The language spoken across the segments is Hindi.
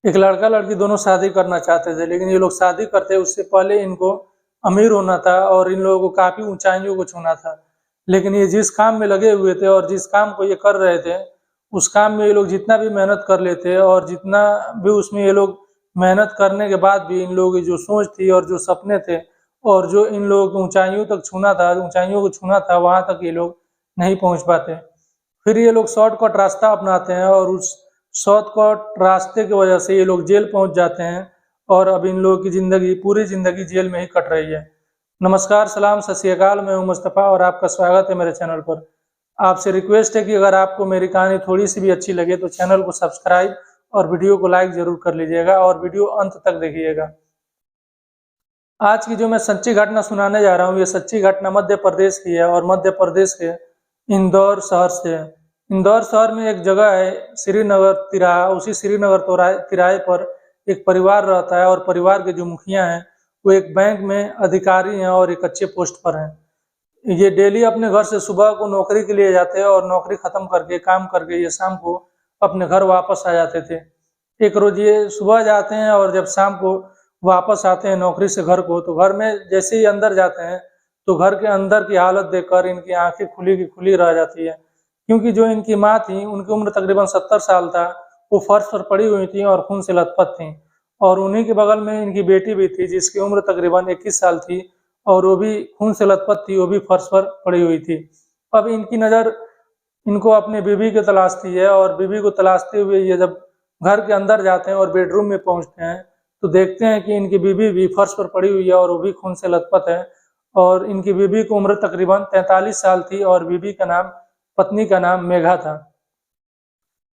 एक लड़का लड़की दोनों शादी करना चाहते थे, लेकिन ये लोग शादी करते उससे पहले इनको अमीर होना था और इन लोगों को काफी ऊंचाइयों को छूना था। लेकिन ये जिस काम में लगे हुए थे और जिस काम को ये कर रहे थे, उस काम में ये लोग जितना भी मेहनत कर लेते और जितना भी उसमें ये लोग मेहनत करने के बाद भी इन लोगों की जो सोच थी और जो सपने थे और जो इन लोगों को ऊंचाइयों तक छूना था, ऊंचाइयों को छूना था, वहां तक ये लोग नहीं पहुंच पाते। फिर ये लोग शॉर्टकट रास्ता अपनाते हैं और उस शॉर्टकट रास्ते की वजह से ये लोग जेल पहुंच जाते हैं और अब इन लोगों की जिंदगी, पूरी जिंदगी जेल में ही कट रही है। नमस्कार, सलाम, सत श्री अकाल, मैं हूं मुस्तफ़ा और आपका स्वागत है मेरे चैनल पर। आपसे रिक्वेस्ट है कि अगर आपको मेरी कहानी थोड़ी सी भी अच्छी लगे तो चैनल को सब्सक्राइब और वीडियो को लाइक जरूर कर लीजिएगा और वीडियो अंत तक देखिएगा। आज की जो मैं सच्ची घटना सुनाने जा रहा हूँ, ये सच्ची घटना मध्य प्रदेश की है और मध्य प्रदेश के इंदौर शहर से है। इंदौर शहर में एक जगह है श्रीनगर तिराहा, उसी श्रीनगर तिराहे पर एक परिवार रहता है और परिवार के जो मुखिया हैं वो एक बैंक में अधिकारी हैं और एक अच्छे पोस्ट पर हैं। ये डेली अपने घर से सुबह को नौकरी के लिए जाते हैं और नौकरी खत्म करके, काम करके ये शाम को अपने घर वापस आ जाते थे। एक रोज ये सुबह जाते हैं और जब शाम को वापस आते हैं नौकरी से घर को, तो घर में जैसे ही अंदर जाते हैं तो घर के अंदर की हालत देखकर इनकी आंखें खुली की खुली रह जाती है, क्योंकि जो इनकी माँ थी उनकी उम्र तकरीबन 70 साल था, वो फर्श पर पड़ी हुई थी और खून से लथपथ थी। और उन्हीं के बगल में इनकी बेटी भी थी जिसकी उम्र तकरीबन 21 साल थी और वो भी खून से लथपथ थी, वो भी फर्श पर पड़ी हुई थी। अब इनकी नज़र इनको अपने बीवी की तलाशती है और बीवी को तलाशते हुए ये जब घर के अंदर जाते हैं और बेडरूम में पहुंचते हैं तो देखते हैं कि इनकी बीवी भी फर्श पर पड़ी हुई है और वो भी खून से लथपथ है। और इनकी बीवी की उम्र तकरीबन 43 साल थी और बीवी का नाम, पत्नी का नाम मेघा था।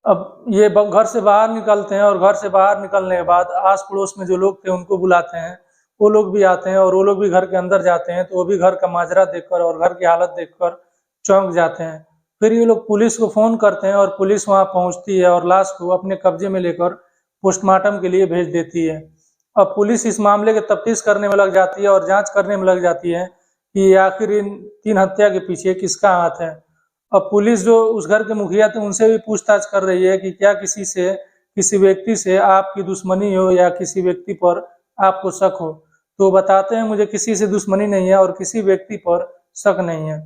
अब ये घर से बाहर निकलते हैं और घर से बाहर निकलने के बाद आस पड़ोस में जो लोग थे उनको बुलाते हैं, वो लोग भी आते हैं और वो लोग भी घर के अंदर जाते हैं, तो वो भी घर का माजरा देखकर और घर की हालत देखकर चौंक जाते हैं। फिर ये लोग पुलिस को फोन करते हैं और पुलिस वहां पहुंचती है और लाश को अपने कब्जे में लेकर पोस्टमार्टम के लिए भेज देती है। अब पुलिस इस मामले की तफ्तीश करने में लग जाती है और जांच करने में लग जाती है कि आखिर इन 3 हत्या के पीछे किसका हाथ है। अब पुलिस जो उस घर के मुखिया थे उनसे भी पूछताछ कर रही है कि क्या किसी व्यक्ति से आपकी दुश्मनी हो या किसी व्यक्ति पर आपको शक हो। तो बताते हैं मुझे किसी से दुश्मनी नहीं है और किसी व्यक्ति पर शक नहीं है।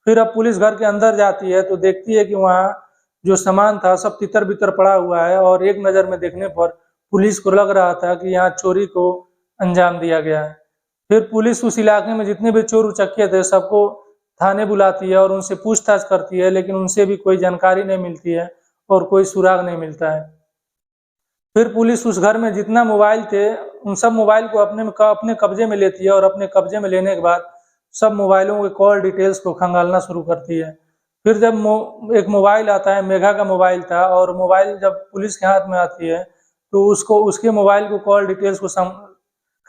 फिर अब पुलिस घर के अंदर जाती है तो देखती है कि वहाँ जो सामान था सब तितर बितर पड़ा हुआ है और एक नज़र में देखने पर पुलिस को लग रहा था कि यहाँ चोरी को अंजाम दिया गया है। फिर पुलिस उस इलाके में जितने भी चोर उचक्के थे सबको थाने बुलाती है और उनसे पूछताछ करती है, लेकिन उनसे भी कोई जानकारी नहीं मिलती है और कोई सुराग नहीं मिलता है। फिर पुलिस उस घर में जितना मोबाइल थे उन सब मोबाइल को अपने कब्जे में लेती है और अपने कब्जे में लेने के बाद सब मोबाइलों के कॉल डिटेल्स को खंगालना शुरू करती है। फिर जब एक मोबाइल आता है, मेघा का मोबाइल था, और मोबाइल जब पुलिस के हाथ में आती है तो उसके मोबाइल को कॉल डिटेल्स को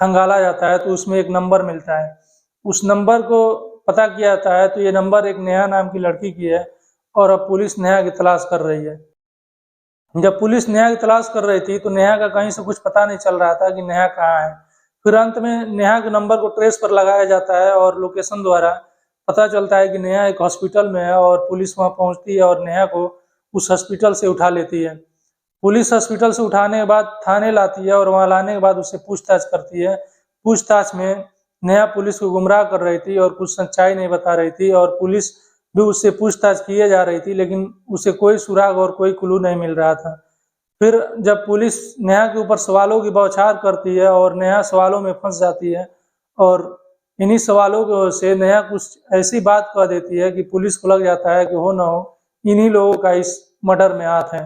खंगाला जाता है तो उसमें एक नंबर मिलता है। उस नंबर को पता किया जाता है तो ये नंबर एक नेहा नाम की लड़की की है और अब पुलिस नेहा की तलाश कर रही है। जब पुलिस नेहा की तलाश कर रही थी तो नेहा का कहीं से कुछ पता नहीं चल रहा था कि नेहा कहाँ है। फिर अंत में नेहा के नंबर को ट्रेस पर लगाया जाता है और लोकेशन द्वारा पता चलता है कि नेहा एक हॉस्पिटल में है और पुलिस वहां पहुंचती है और नेहा को उस हॉस्पिटल से उठा लेती है। पुलिस हॉस्पिटल से उठाने के बाद थाने लाती है और वहां लाने के बाद उससे पूछताछ करती है। पूछताछ में नेहा पुलिस को गुमराह कर रही थी और कुछ सच्चाई नहीं बता रही थी और पुलिस भी उससे पूछताछ किए जा रही थी, लेकिन उसे कोई सुराग और कोई क्लू नहीं मिल रहा था। फिर जब पुलिस नेहा के ऊपर सवालों की बौछार करती है और नेहा सवालों में फंस जाती है और इन्हीं सवालों से नेहा कुछ ऐसी बात कह देती है कि पुलिस को लग जाता है कि हो ना हो इन्हीं लोगों का इस मर्डर में हाथ है।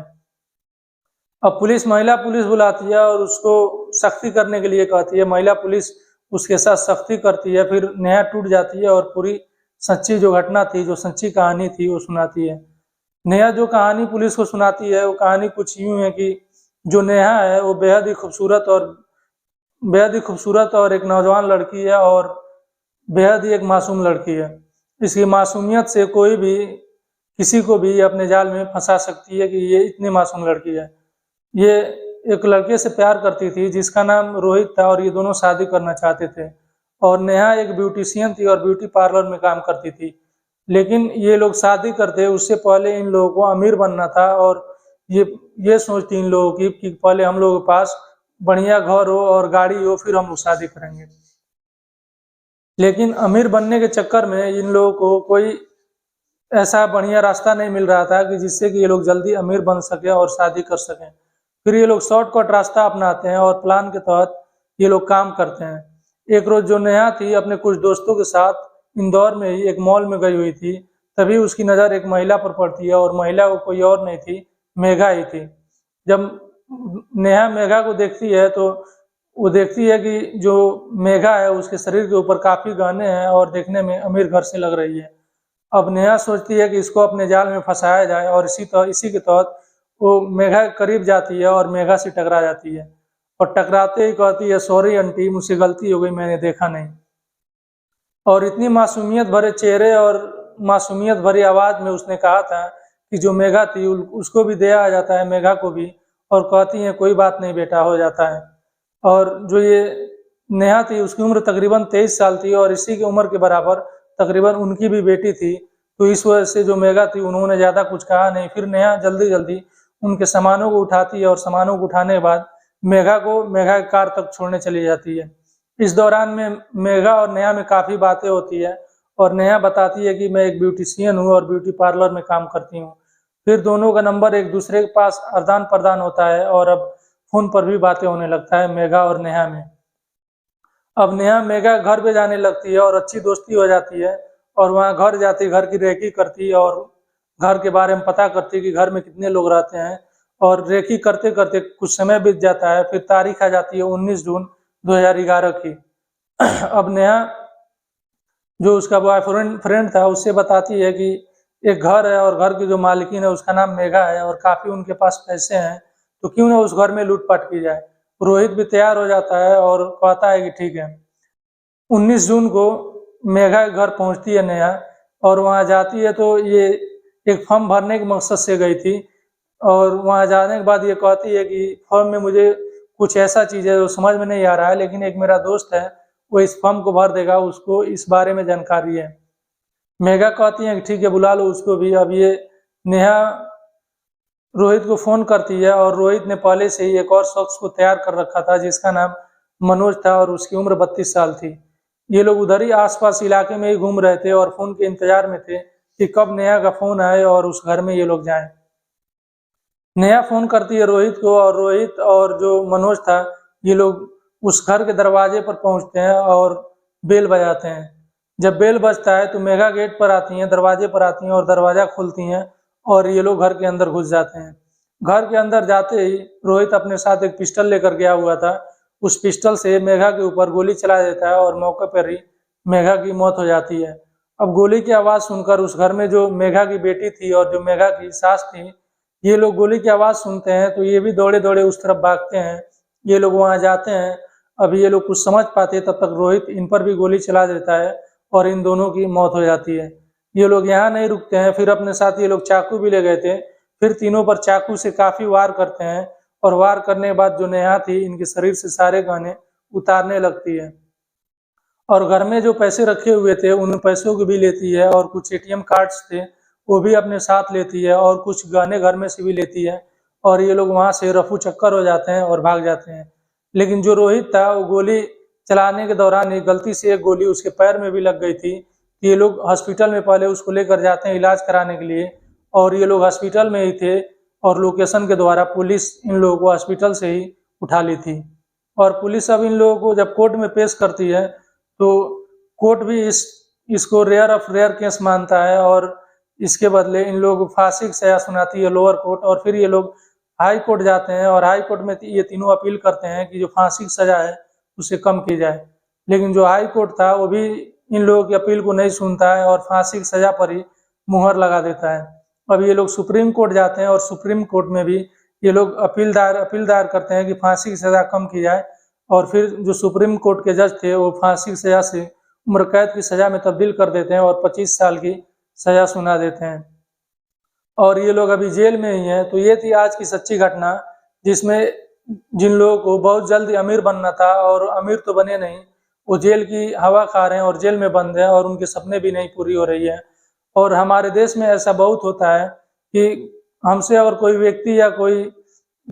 अब महिला पुलिस बुलाती है और उसको सख्ती करने के लिए कहती है। महिला पुलिस उसके साथ सख्ती करती है। फिर नेहा टूट जाती है और पूरी सच्ची जो घटना थी, जो सच्ची कहानी थी वो सुनाती है। नेहा जो कहानी पुलिस को सुनाती है वो कहानी कुछ यूं है कि जो नेहा है वो बेहद ही खूबसूरत और एक नौजवान लड़की है और बेहद ही एक मासूम लड़की है। इसकी मासूमियत से कोई भी किसी को भी अपने जाल में फंसा सकती है कि ये इतनी मासूम लड़की है। ये एक लड़के से प्यार करती थी जिसका नाम रोहित था और ये दोनों शादी करना चाहते थे। और नेहा एक ब्यूटिशियन थी और ब्यूटी पार्लर में काम करती थी, लेकिन ये लोग शादी करते उससे पहले इन लोगों को अमीर बनना था और ये ये सोच थी इन लोगों की कि पहले हम लोगों के पास बढ़िया घर हो और गाड़ी हो, फिर हम लोग शादी करेंगे। लेकिन अमीर बनने के चक्कर में इन लोगों को कोई ऐसा बढ़िया रास्ता नहीं मिल रहा था कि जिससे कि ये लोग जल्दी अमीर बन सके और शादी कर सकें। फिर ये लोग शॉर्टकट रास्ता अपनाते हैं और प्लान के तहत ये लोग काम करते हैं। एक रोज जो नेहा थी अपने कुछ दोस्तों के साथ इंदौर में ही एक मॉल में गई हुई थी, तभी उसकी नज़र एक महिला पर पड़ती है और महिला वो कोई और नहीं थी, मेघा ही थी। जब नेहा मेघा को देखती है तो वो देखती है कि जो मेघा है उसके शरीर के ऊपर काफी गहने हैं और देखने में अमीर घर से लग रही है। अब नेहा सोचती है कि इसको अपने जाल में फंसाया जाए और इसी के तहत वो मेघा के करीब जाती है और मेघा से टकरा जाती है और टकराते ही कहती है, सॉरी आंटी, मुझसे गलती हो गई, मैंने देखा नहीं। और इतनी मासूमियत भरे चेहरे और मासूमियत भरी आवाज में उसने कहा था कि जो मेघा थी उसको भी दया आ जाता है, मेघा को भी, और कहती है कोई बात नहीं बेटा, हो जाता है। और जो ये नेहा थी उसकी उम्र तकरीबन 23 साल थी और इसी की उम्र के बराबर तकरीबन उनकी भी बेटी थी। तो इस वजह से जो मेघा थी उन्होंने ज़्यादा कुछ कहा नहीं। फिर नेहा जल्दी जल्दी उनके सामानों को उठाती है और सामानों को उठाने के बाद मेघा की कार तक छोड़ने चली जाती है। इस दौरान में मेघा और नेहा में काफ़ी बातें होती है और नेहा बताती है कि मैं एक ब्यूटिशियन हूँ और ब्यूटी पार्लर में काम करती हूँ। फिर दोनों का नंबर एक दूसरे के पास आदान प्रदान होता है और अब फोन पर भी बातें होने लगता है मेघा और नेहा में। अब नेहा मेघा घर पे जाने लगती है और अच्छी दोस्ती हो जाती है और वहाँ घर जाती, घर की रेकी करती और घर के बारे में पता करती कि घर में कितने लोग रहते हैं। और रेकी करते करते कुछ समय बीत जाता है, फिर तारीख आ जाती है 19 जून 2011 की। अब नेहा जो उसका बॉयफ्रेंड फ्रेंड था उससे बताती है कि एक घर है और घर की जो मालिकिन है उसका नाम मेघा है और काफी उनके पास पैसे हैं, तो क्यों ना उस घर में लूटपाट की जाए। रोहित भी तैयार हो जाता है और कहता है कि ठीक है। 19 जून को मेघा के घर पहुंचती है नेहा और वहां जाती है तो ये एक फॉर्म भरने के मकसद से गई थी और वहां जाने के बाद ये कहती है कि फॉर्म में मुझे कुछ ऐसा चीज़ है जो समझ में नहीं आ रहा है, लेकिन एक मेरा दोस्त है वो इस फॉर्म को भर देगा, उसको इस बारे में जानकारी है। मेघा कहती है कि ठीक है, बुला लो उसको भी। अब ये नेहा रोहित को फोन करती है और रोहित ने पहले से ही एक और शख्स को तैयार कर रखा था जिसका नाम मनोज था और उसकी उम्र 32 साल थी। ये लोग उधर ही आसपास इलाके में ही घूम रहे थे और फोन के इंतजार में थे कि कब नेहा का फोन आए और उस घर में ये लोग जाएं। नेहा फोन करती है रोहित को और रोहित और जो मनोज था ये लोग उस घर के दरवाजे पर पहुंचते हैं और बेल बजाते हैं। जब बेल बजता है तो मेघा गेट पर आती हैं, दरवाजे पर आती हैं और दरवाजा खोलती हैं और ये लोग घर के अंदर घुस जाते हैं। घर के अंदर जाते ही रोहित अपने साथ एक पिस्टल लेकर गया हुआ था, उस पिस्टल से मेघा के ऊपर गोली चला देता है और मौके पर ही मेघा की मौत हो जाती है। अब गोली की आवाज़ सुनकर उस घर में जो मेघा की बेटी थी और जो मेघा की सास थी, ये लोग गोली की आवाज़ सुनते हैं तो ये भी दौड़े दौड़े उस तरफ भागते हैं। ये लोग वहाँ जाते हैं। अब ये लोग कुछ समझ पाते तब तक रोहित इन पर भी गोली चला देता है और इन दोनों की मौत हो जाती है। ये लोग यहाँ नहीं रुकते हैं, फिर अपने साथ ये लोग चाकू भी ले गए थे। फिर तीनों पर चाकू से काफी वार करते हैं और वार करने के बाद जो नेहा थी इनके शरीर से सारे गहने उतारने लगती है और घर में जो पैसे रखे हुए थे उन पैसों को भी लेती है और कुछ एटीएम कार्ड्स थे वो भी अपने साथ लेती है और कुछ गहने घर में से भी लेती है और ये लोग वहां से रफू चक्कर हो जाते हैं और भाग जाते हैं। लेकिन जो रोहित था वो गोली चलाने के दौरान ही गलती से एक गोली उसके पैर में भी लग गई थी। ये लोग हॉस्पिटल में पहले उसको लेकर जाते हैं इलाज कराने के लिए और ये लोग हॉस्पिटल में ही थे और लोकेशन के द्वारा पुलिस इन लोगों को हॉस्पिटल से ही उठा ली थी। और पुलिस अब इन लोगों को जब कोर्ट में पेश करती है तो कोर्ट भी इसको रेयर ऑफ रेयर केस मानता है और इसके बदले इन लोगों को फांसी की सजा सुनाती है लोअर कोर्ट। और फिर ये लोग हाई कोर्ट जाते हैं और हाई कोर्ट में ये तीनों अपील करते हैं कि जो फांसी की सजा है उसे कम की जाए। लेकिन जो हाई कोर्ट था वो भी इन लोगों की अपील को नहीं सुनता है और फांसी की सजा पर ही मुहर लगा देता है। अब ये लोग सुप्रीम कोर्ट जाते हैं और सुप्रीम कोर्ट में भी ये लोग अपील दायर करते हैं कि फांसी की सजा कम की जाए और फिर जो सुप्रीम कोर्ट के जज थे वो फांसी की सजा से उम्र कैद की सजा में तब्दील कर देते हैं और 25 साल की सजा सुना देते हैं और ये लोग अभी जेल में ही हैं। तो ये थी आज की सच्ची घटना जिसमें जिन लोगों को बहुत जल्दी अमीर बनना था और अमीर तो बने नहीं, वो जेल की हवा खा रहे हैं और जेल में बंद हैं और उनके सपने भी नहीं पूरी हो रही है। और हमारे देश में ऐसा बहुत होता है कि हमसे अगर कोई व्यक्ति या कोई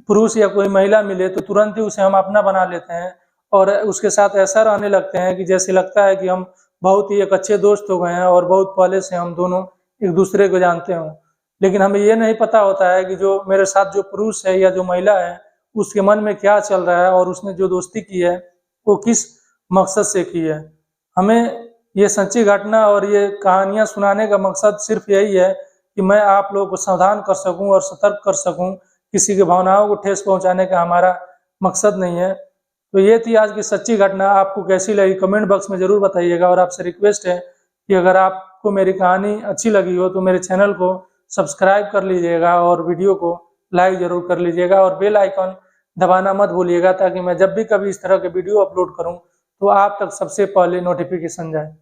पुरुष या कोई महिला मिले तो तुरंत ही उसे हम अपना बना लेते हैं और उसके साथ ऐसा रहने लगते हैं कि जैसे लगता है कि हम बहुत ही एक अच्छे दोस्त हो गए हैं और बहुत पहले से हम दोनों एक दूसरे को जानते हों। लेकिन हमें ये नहीं पता होता है कि जो मेरे साथ जो पुरुष है या जो महिला है उसके मन में क्या चल रहा है और उसने जो दोस्ती की है वो किस मकसद से की है। हमें ये सच्ची घटना और ये कहानियाँ सुनाने का मकसद सिर्फ यही है कि मैं आप लोगों को सावधान कर सकूं और सतर्क कर सकूं, किसी की भावनाओं को ठेस पहुंचाने का हमारा मकसद नहीं है। तो ये थी आज की सच्ची घटना। आपको कैसी लगी कमेंट बॉक्स में ज़रूर बताइएगा और आपसे रिक्वेस्ट है कि अगर आपको मेरी कहानी अच्छी लगी हो तो मेरे चैनल को सब्सक्राइब कर लीजिएगा और वीडियो को लाइक ज़रूर कर लीजिएगा और बेल आइकन दबाना मत भूलिएगा ताकि मैं जब भी कभी इस तरह के वीडियो अपलोड करूँ तो आप तक सबसे पहले नोटिफिकेशन जाए।